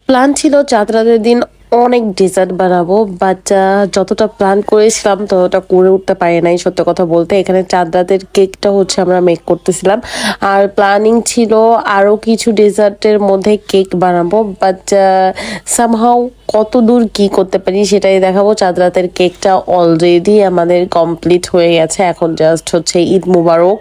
Plan ছিল চাঁদ রাতের দিন অনেক ডেজার্ট বানাবো, বাট যতটা প্ল্যান করেছিলাম ততটা করে উঠতে পারি নাই। সত্য কথা বলতে এখানে চাঁদ রাতের কেকটা হচ্ছে আমরা মেক করতেছিলাম, আর প্ল্যানিং ছিল আরও কিছু ডেজার্টের মধ্যে কেক বানাবো, বাট সামহাও কত দূর কি করতে পারি সেটাই দেখাবো। চাঁদ রাতের কেকটা অলরেডি আমাদের কমপ্লিট হয়ে গেছে, এখন জাস্ট হচ্ছে ঈদ মুবারক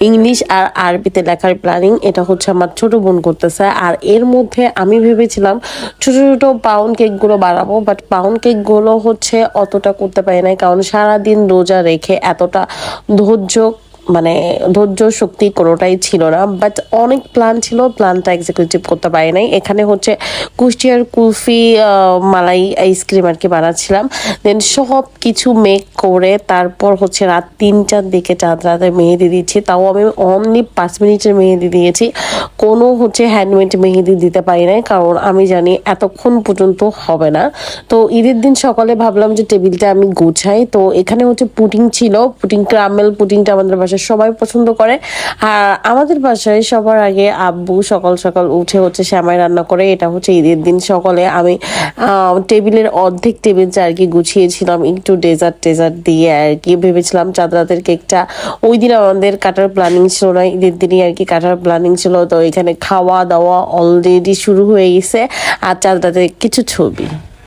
ইংলিশ আর আরবিতে লেখার প্ল্যানিং। এটা হচ্ছে আমার ছোট বোন করতেছে, আর এর মধ্যে আমি ভেবেছিলাম ছোট ছোট পাউন্ড কেকগুলো বানাবো, বাট পাউন্ড কেকগুলো হচ্ছে অতটা করতে পারি নাই, কারণ সারাদিন রোজা রেখে এতটা ধৈর্য মানে ধৈর্য শক্তি কোনোটাই ছিল না। বাট অনেক প্ল্যান ছিল, প্ল্যানটা এক্সিকিউটিভ করতে পারি নাই। এখানে হচ্ছে কুষ্টিয়ার কুলফি মালাই আইসক্রিম আর কি বানাচ্ছিলাম। দেন সব কিছু মেক করে তারপর হচ্ছে রাত 3টার দিকে চাঁদ রাতে মেহেদি দিচ্ছি, তাও আমি অনলি 5 মিনিটের মেহেদি দিয়েছি, কোনো হচ্ছে হ্যান্ডমেড মেহেদি দিতে পারি নাই, কারণ আমি জানি এতক্ষণ পর্যন্ত হবে না। তো ঈদের দিন সকালে ভাবলাম যে টেবিলটা আমি গুছাই। তো এখানে হচ্ছে পুডিং ছিল, পুডিং ক্রামেল পুডিংটা আমাদের বাসায় সবাই পছন্দ করে। আর আমাদের বাসায় সবার আগে আব্বু সকাল সকাল উঠে হচ্ছে সেমাই রান্না করে। এটা হচ্ছে ঈদের দিন সকালে আমি টেবিলের অর্ধেক টেবিলটা আর কি গুছিয়েছিলাম একটু ডেজার্ট দিয়ে আর কি। ভেবেছিলাম চাঁদ রাতের কেকটা ওই দিন আমাদের কাটার প্ল্যানিং ছিল না, ঈদের দিনই আর কি কাটার প্ল্যানিং ছিল। তো এখানে খাওয়া দাওয়া অলরেডি শুরু হয়ে গেছে, আর চাঁদ রাতের কিছু ছবি।